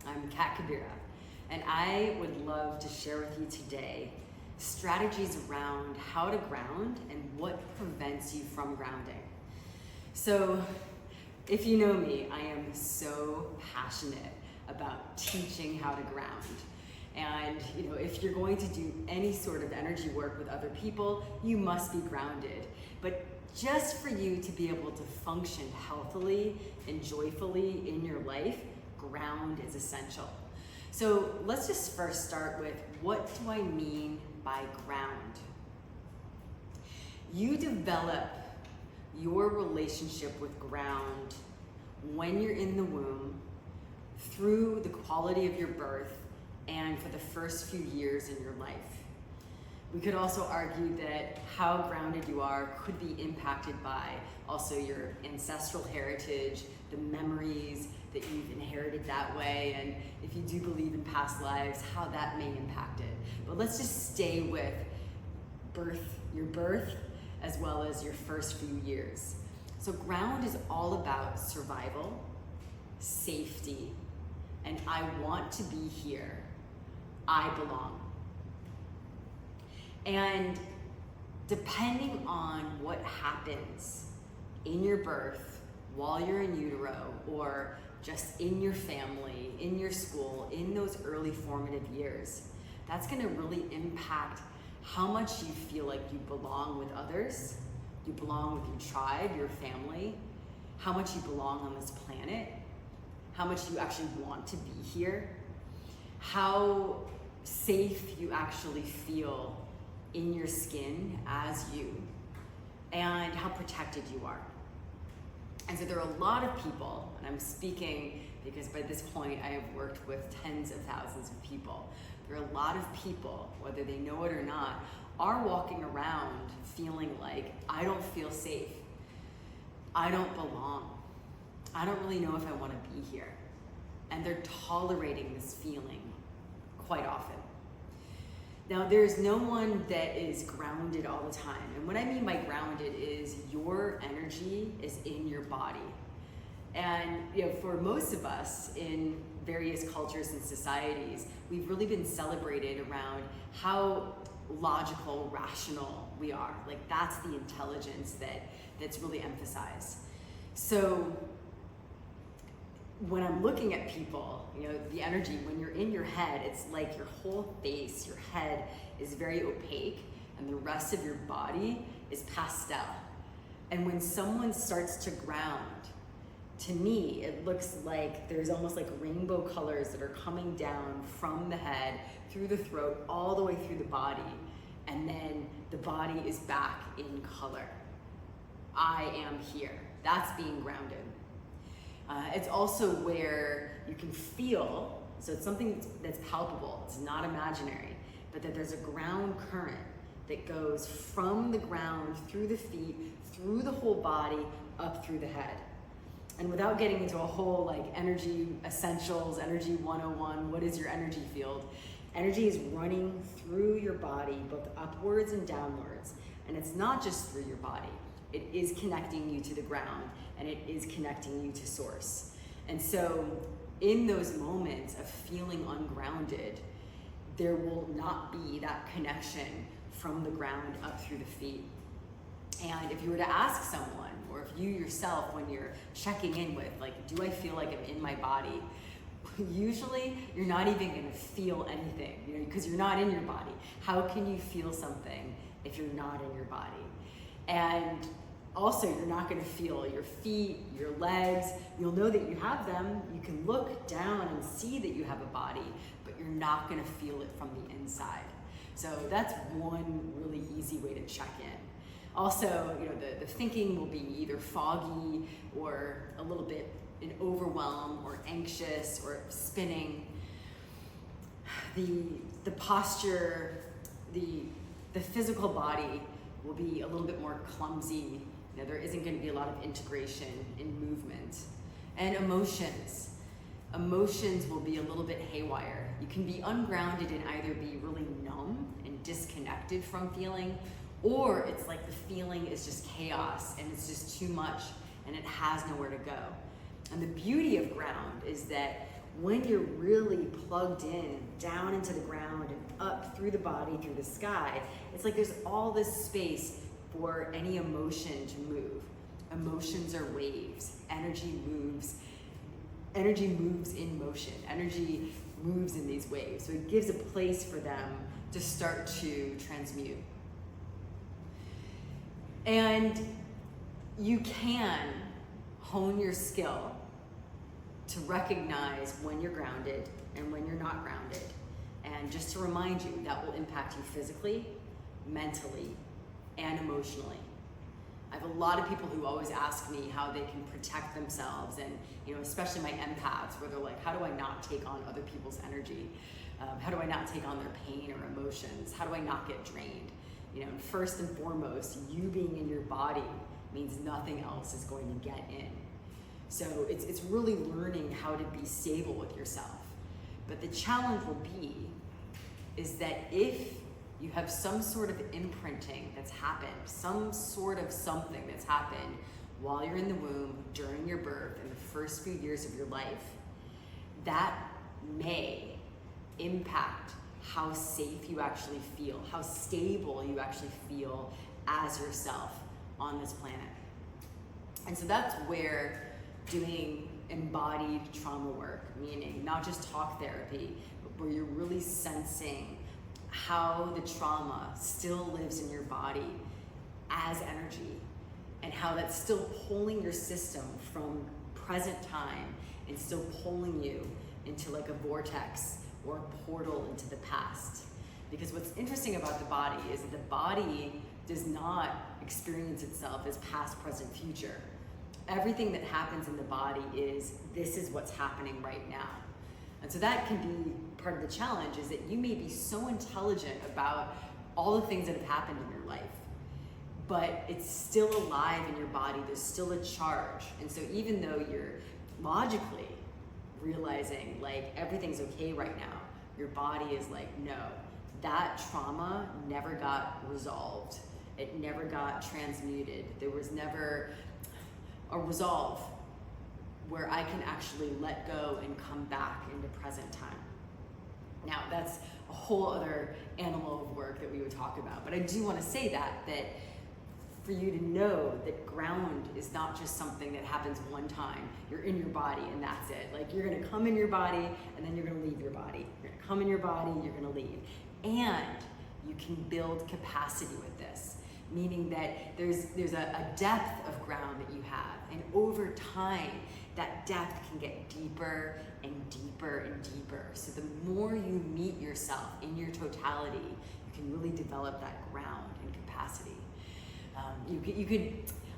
I'm Kat Kabira, and I would love to share with you today strategies around how to ground and what prevents you from grounding. So, if you know me, I am so passionate about teaching how to ground. And if you're going to do any sort of energy work with other people, you must be grounded. But just for you to be able to function healthily and joyfully in your life, ground is essential. So let's just first start with, what do I mean by ground? You develop your relationship with ground when you're in the womb, through the quality of your birth, and for the first few years in your life. We could also argue that how grounded you are could be impacted by also your ancestral heritage, the memories that you've inherited that way, and if you do believe in past lives, how that may impact it. But let's just stay with your birth, as well as your first few years. So ground is all about survival, safety, and I want to be here. I belong. And depending on what happens in your birth, while you're in utero, or just in your family, in your school, in those early formative years, that's gonna really impact how much you feel like you belong with others, you belong with your tribe, your family, how much you belong on this planet, how much you actually want to be here, how safe you actually feel in your skin as you, and how protected you are. And so there are a lot of people, and I'm speaking because by this point I have worked with tens of thousands of people. There are a lot of people, whether they know it or not, are walking around feeling like, I don't feel safe, I don't belong, I don't really know if I want to be here. And they're tolerating this feeling quite often. Now, there's no one that is grounded all the time. And what I mean by grounded is your energy is in your body. And for most of us in various cultures and societies, we've really been celebrated around how logical, rational we are. Like, that's the intelligence that's really emphasized. So when I'm looking at people, the energy, when you're in your head, it's like your whole face, your head is very opaque, and the rest of your body is pastel. And when someone starts to ground, to me, it looks like there's almost like rainbow colors that are coming down from the head, through the throat, all the way through the body, and then the body is back in color. I am here. That's being grounded. It's also where you can feel, so it's something that's palpable, it's not imaginary, but that there's a ground current that goes from the ground, through the feet, through the whole body, up through the head. And without getting into a whole energy essentials, energy 101, what is your energy field? Energy is running through your body, both upwards and downwards. And it's not just through your body. It is connecting you to the ground, and it is connecting you to source. And so in those moments of feeling ungrounded, there will not be that connection from the ground up through the feet. And if you were to ask someone, or if you yourself, when you're checking in with, do I feel like I'm in my body? Usually you're not even gonna feel anything, because you're not in your body. How can you feel something if you're not in your body? And also, you're not gonna feel your feet, your legs. You'll know that you have them. You can look down and see that you have a body, but you're not gonna feel it from the inside. So that's one really easy way to check in. Also, the thinking will be either foggy or a little bit in overwhelm or anxious or spinning. The posture, the physical body will be a little bit more clumsy. There isn't going to be a lot of integration in movement. And emotions. Emotions will be a little bit haywire. You can be ungrounded and either be really numb and disconnected from feeling, or it's like the feeling is just chaos and it's just too much and it has nowhere to go. And the beauty of ground is that when you're really plugged in, down into the ground and up through the body, through the sky, it's like there's all this space for any emotion to move. Emotions are waves. Energy moves in motion. Energy moves in these waves. So it gives a place for them to start to transmute. And you can hone your skill to recognize when you're grounded and when you're not grounded. And just to remind you, that will impact you physically, mentally, and emotionally. I have a lot of people who always ask me how they can protect themselves, and especially my empaths, where they're like, how do I not take on other people's energy? How do I not take on their pain or emotions? How do I not get drained? And first and foremost, you being in your body means nothing else is going to get in. So it's really learning how to be stable with yourself. But the challenge will be is that if you have some sort of imprinting that's happened, some sort of something that's happened while you're in the womb, during your birth, in the first few years of your life, that may impact how safe you actually feel, how stable you actually feel as yourself on this planet. And so that's where doing embodied trauma work, meaning not just talk therapy, but where you're really sensing how the trauma still lives in your body as energy, and how that's still pulling your system from present time and still pulling you into like a vortex or a portal into the past. Because what's interesting about the body is that the body does not experience itself as past, present, future. Everything that happens in the body is, this is what's happening right now. And so that can be part of the challenge, is that you may be so intelligent about all the things that have happened in your life, but it's still alive in your body. There's still a charge. And so even though you're logically realizing like everything's okay right now, your body is like, no, that trauma never got resolved. It never got transmuted. There was never a resolve where I can actually let go and come back into present time. Now, that's a whole other animal of work that we would talk about, but I do want to say that for you to know that ground is not just something that happens one time. You're in your body and that's it. Like, you're going to come in your body and then you're going to leave your body. You're going to come in your body, you're going to leave. And you can build capacity with this, meaning that there's a depth of ground that you have, and over time that depth can get deeper and deeper and deeper. So the more you meet yourself in your totality, you can really develop that ground and capacity. You could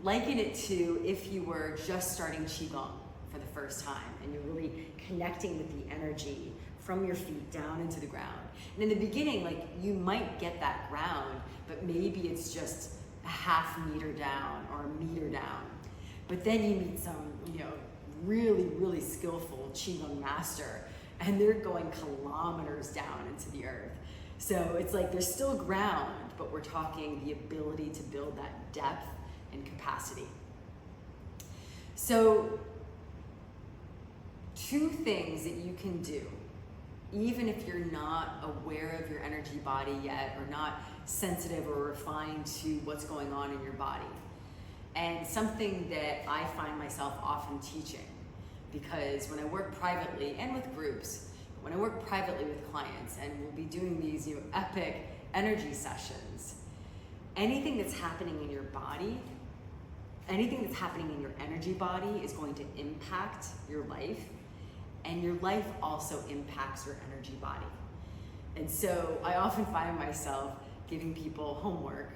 liken it to if you were just starting Qigong for the first time and you're really connecting with the energy from your feet down into the ground. And in the beginning, like, you might get that ground, but maybe it's just a half meter down or a meter down. But then you meet some, really, really skillful Qigong master, and they're going kilometers down into the earth. So it's like there's still ground, but we're talking the ability to build that depth and capacity. So 2 things that you can do, even if you're not aware of your energy body yet, or not sensitive or refined to what's going on in your body. And something that I find myself often teaching, because when I work privately and with groups, when I work privately with clients and we'll be doing these epic energy sessions, anything that's happening in your body, anything that's happening in your energy body is going to impact your life, and your life also impacts your energy body. And so I often find myself giving people homework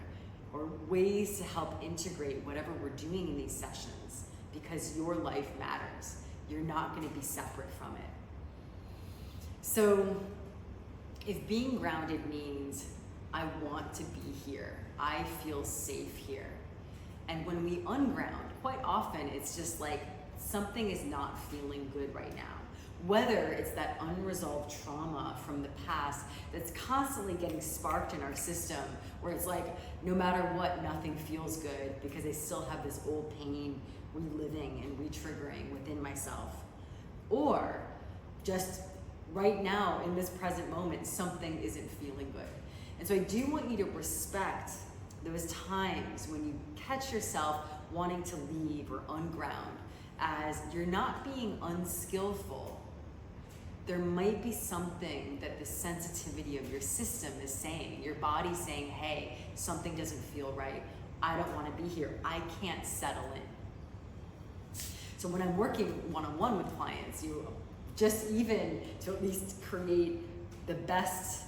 or ways to help integrate whatever we're doing in these sessions, because your life matters. You're not going to be separate from it. So if being grounded means I want to be here, I feel safe here. And when we unground, quite often it's just like something is not feeling good right now. Whether it's that unresolved trauma from the past that's constantly getting sparked in our system, where it's like, no matter what, nothing feels good because I still have this old pain reliving and re-triggering within myself. Or just right now in this present moment, something isn't feeling good. And so I do want you to respect those times when you catch yourself wanting to leave or unground, as you're not being unskillful. There might be something that the sensitivity of your system is saying, your body's saying, hey, something doesn't feel right. I don't want to be here. I can't settle in. So when I'm working one-on-one with clients, you just even to at least create the best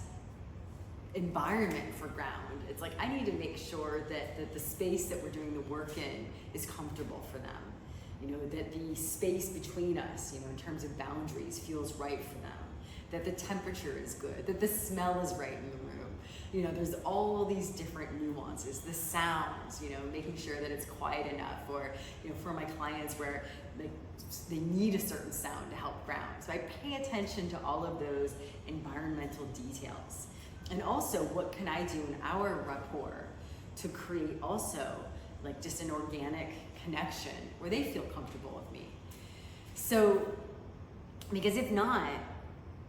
environment for ground, it's like I need to make sure that the space that we're doing the work in is comfortable for them. You know, that the space between us, you know, in terms of boundaries feels right for them, that the temperature is good, that the smell is right in the room. You know, there's all these different nuances, the sounds, you know, making sure that it's quiet enough, or, you know, for my clients where they need a certain sound to help ground. So I pay attention to all of those environmental details. And also, what can I do in our rapport to create also like just an organic connection where they feel comfortable with me? So, because if not,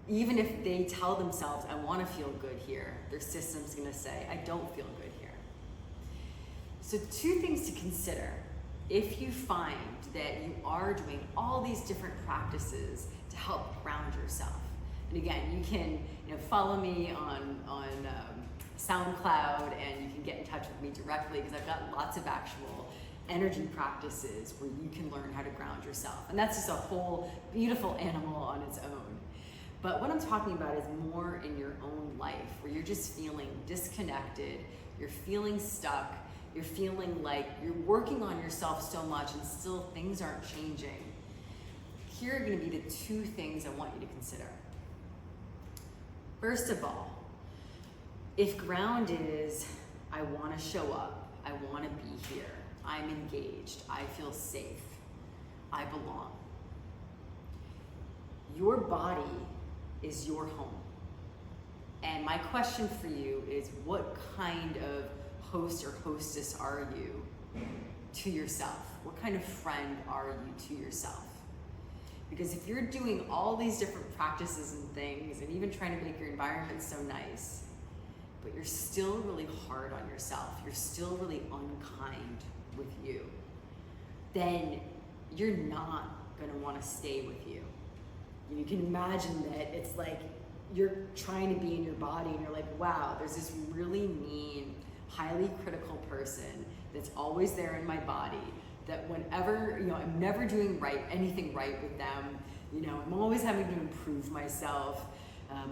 even if they tell themselves, I want to feel good here, their system's going to say, I don't feel good here. So 2 things to consider. If you find that you are doing all these different practices to help ground yourself, and again, you can follow me on SoundCloud, and you can get in touch with me directly, because I've got lots of actual energy practices where you can learn how to ground yourself. And that's just a whole beautiful animal on its own. But what I'm talking about is more in your own life, where you're just feeling disconnected, you're feeling stuck, you're feeling like you're working on yourself so much and still things aren't changing. Here are going to be the 2 things I want you to consider. First of all, if ground is, I want to show up, I want to be here, I'm engaged, I feel safe, I belong. Your body is your home. And my question for you is, what kind of host or hostess are you to yourself? What kind of friend are you to yourself? Because if you're doing all these different practices and things, and even trying to make your environment so nice, but you're still really hard on yourself, you're still really unkind with you, then you're not gonna wanna stay with you. You can imagine that it's like you're trying to be in your body and you're like, wow, there's this really mean, highly critical person that's always there in my body, that whenever, I'm never doing anything right with them, I'm always having to improve myself.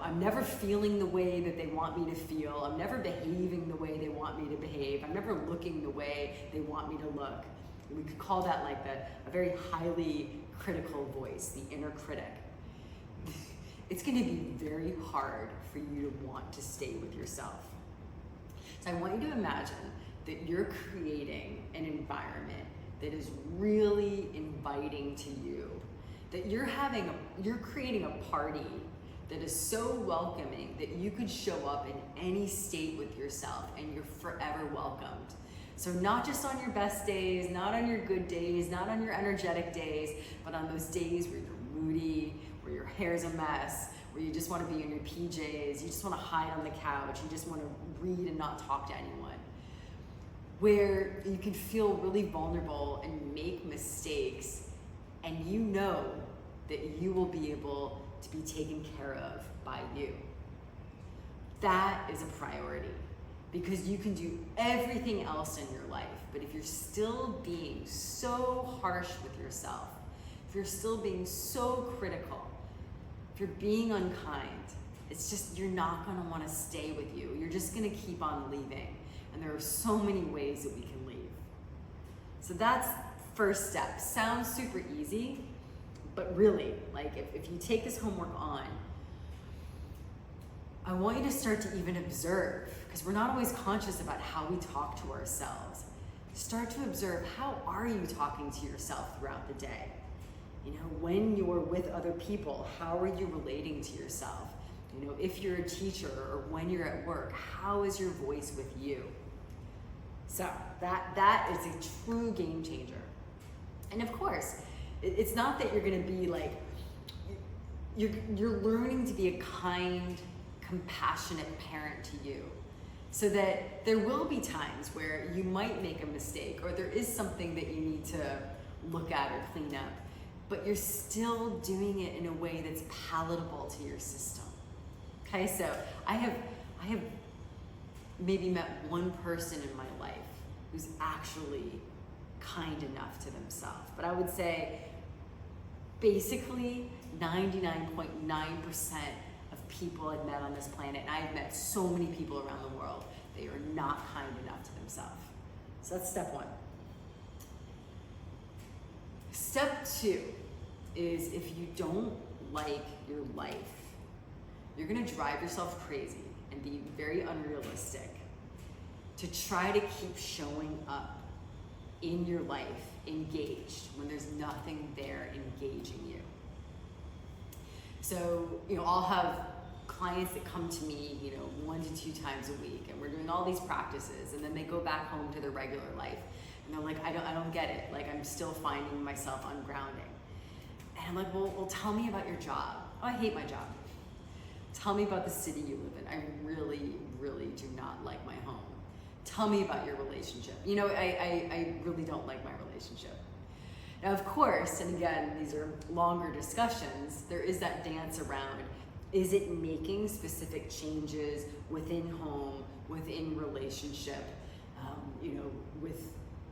I'm never feeling the way that they want me to feel. I'm never behaving the way they want me to behave. I'm never looking the way they want me to look. We could call that like a very highly critical voice, the inner critic. It's going to be very hard for you to want to stay with yourself. So I want you to imagine that you're creating an environment that is really inviting to you, that you're creating a party that is so welcoming that you could show up in any state with yourself and you're forever welcomed. So not just on your best days, not on your good days, not on your energetic days, but on those days where you're moody, where your hair's a mess, where you just want to be in your PJs, you just want to hide on the couch, you just want to read and not talk to anyone. Where you can feel really vulnerable and make mistakes, and you know that you will be able to be taken care of by you. That is a priority, because you can do everything else in your life, but if you're still being so harsh with yourself, if you're still being so critical, if you're being unkind, it's just, you're not going to want to stay with you. You're just going to keep on leaving. And there are so many ways that we can leave. So that's first step. Sounds super easy, but really, like if you take this homework on, I want you to start to even observe, because we're not always conscious about how we talk to ourselves. Start to observe, how are you talking to yourself throughout the day? When you're with other people, how are you relating to yourself? If you're a teacher or when you're at work, how is your voice with you? So that is a true game changer. And of course, it's not that you're going to be like you're learning to be a kind, compassionate parent to you, so that there will be times where you might make a mistake or there is something that you need to look at or clean up, but you're still doing it in a way that's palatable to your system. Okay, so I have maybe met one person in my life who's actually kind enough to themselves, but I would say basically 99.9% of people I've met on this planet, and I've met so many people around the world, they are not kind enough to themselves. So that's step one. Step two is, if you don't like your life, you're gonna drive yourself crazy and be very unrealistic to try to keep showing up in your life engaged when there's nothing there engaging you. So, I'll have clients that come to me, 1 to 2 times a week, and we're doing all these practices, and then they go back home to their regular life, and they're like, I don't get it. Like, I'm still finding myself ungrounding. And I'm like, well, tell me about your job. Oh, I hate my job. Tell me about the city you live in. I really, really do not like my home. Tell me about your relationship. I really don't like my relationship. Now, of course, and again, these are longer discussions, there is that dance around, is it making specific changes within home, within relationship,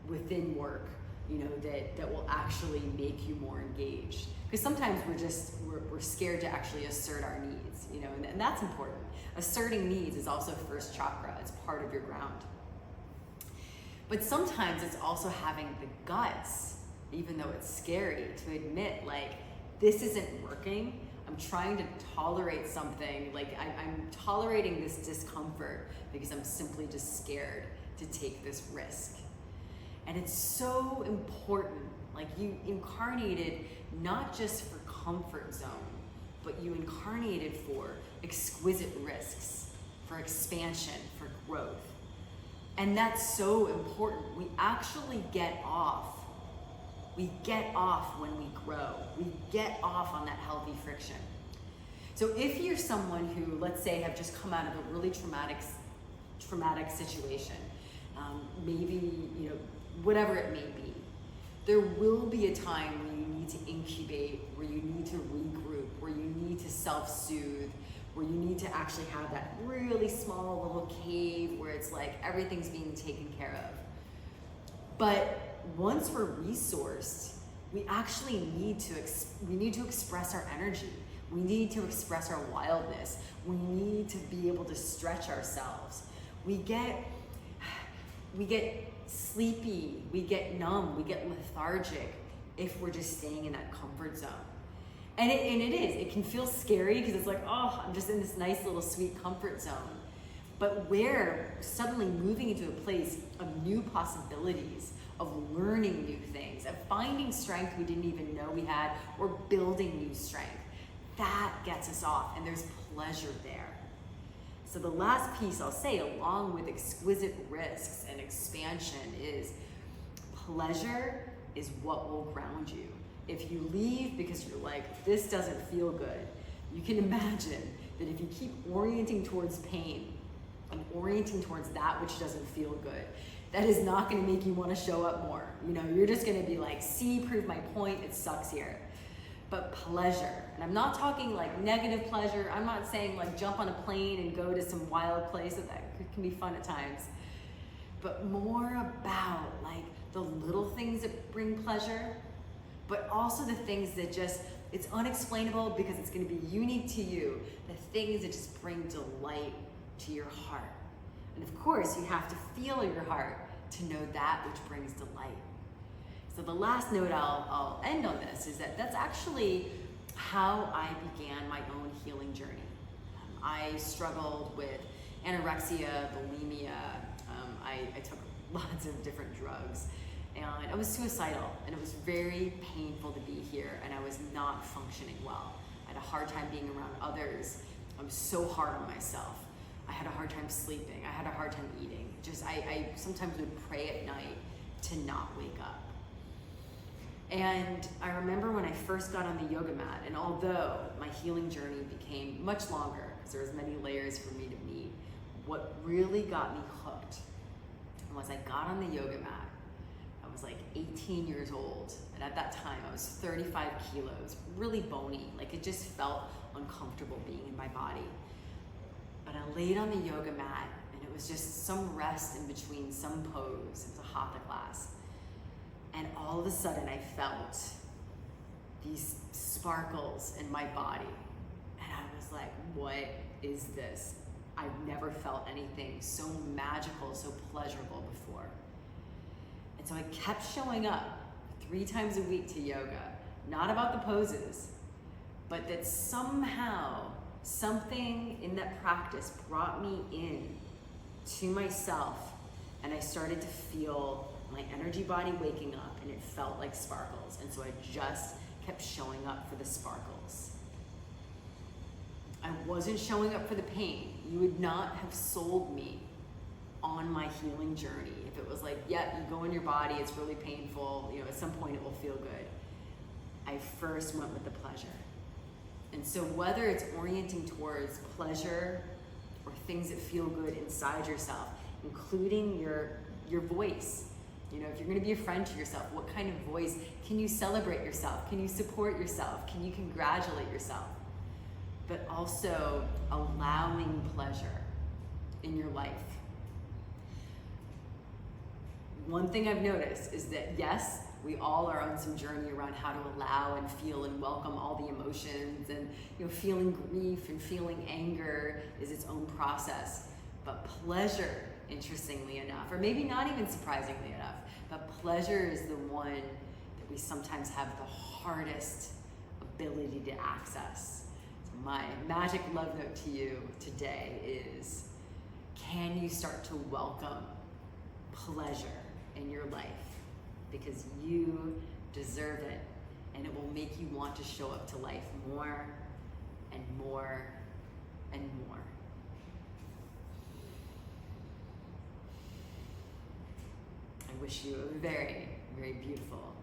within work, that will actually make you more engaged? Because sometimes we're scared to actually assert our needs, and that's important. Asserting needs is also first chakra. It's part of your ground. But sometimes it's also having the guts, even though it's scary, to admit, like, this isn't working. I'm trying to tolerate something, like I'm tolerating this discomfort because I'm simply just scared to take this risk. And it's so important, like, you incarnated not just for comfort zone, but you incarnated for exquisite risks, for expansion, for growth. And that's so important. We actually get off. We get off when we grow. We get off on that healthy friction. So if you're someone who, let's say, have just come out of a really traumatic situation, maybe, whatever it may be, there will be a time where you need to incubate, where you need to regroup, where you need to self-soothe, where you need to actually have that really small little cave where it's like everything's being taken care of. But once we're resourced, we actually need to express our energy. We need to express our wildness. We need to be able to stretch ourselves. We get sleepy, we get numb, we get lethargic if we're just staying in that comfort zone. And it can feel scary because it's like, oh, I'm just in this nice little sweet comfort zone. But we're suddenly moving into a place of new possibilities, of learning new things, of finding strength we didn't even know we had, or building new strength. That gets us off, and there's pleasure there. So the last piece I'll say, along with exquisite risks and expansion, is pleasure is what will ground you. If you leave because you're like, this doesn't feel good, you can imagine that if you keep orienting towards pain and orienting towards that which doesn't feel good, that is not going to make you want to show up more. You're just going to be like, see, prove my point, it sucks here. But pleasure, and I'm not talking like negative pleasure, I'm not saying like jump on a plane and go to some wild place, that can be fun at times, but more about like the little things that bring pleasure, but also the things that just, it's unexplainable because it's going to be unique to you, the things that just bring delight to your heart. And of course, you have to feel your heart to know that which brings delight. So the last note I'll end on this is that that's actually how I began my own healing journey. I struggled with anorexia, bulimia. I took lots of different drugs, and I was suicidal, and it was very painful to be here, and I was not functioning well. I had a hard time being around others. I was so hard on myself. I had a hard time sleeping. I had a hard time eating. I sometimes would pray at night to not wake up. And I remember when I first got on the yoga mat, and although my healing journey became much longer, because there was many layers for me to meet, what really got me hooked was I got on the yoga mat. I was like 18 years old, and at that time I was 35 kilos, really bony, like it just felt uncomfortable being in my body. But I laid on the yoga mat, and it was just some rest in between some pose. It was a hatha class. And all of a sudden I felt these sparkles in my body. And I was like, what is this? I've never felt anything so magical, so pleasurable before. And so I kept showing up 3 times a week to yoga, not about the poses, but that somehow something in that practice brought me in to myself, and I started to feel my energy body waking up, and it felt like sparkles. And so I just kept showing up for the sparkles. I wasn't showing up for the pain. You would not have sold me on my healing journey if it was like, yeah, you go in your body, it's really painful, you know, at some point it will feel good. I first went with the pleasure. And so whether it's orienting towards pleasure or things that feel good inside yourself, including your voice. You know, if you're going to be a friend to yourself, what kind of voice? Can you celebrate yourself? Can you support yourself? Can you congratulate yourself? But also allowing pleasure in your life. One thing I've noticed is that yes, we all are on some journey around how to allow and feel and welcome all the emotions, and you know, feeling grief and feeling anger is its own process. But pleasure, interestingly enough, or maybe not even surprisingly enough, but pleasure is the one that we sometimes have the hardest ability to access. So my magic love note to you today is, can you start to welcome pleasure in your life? Because you deserve it, and it will make you want to show up to life more and more and more. I wish you a very, very beautiful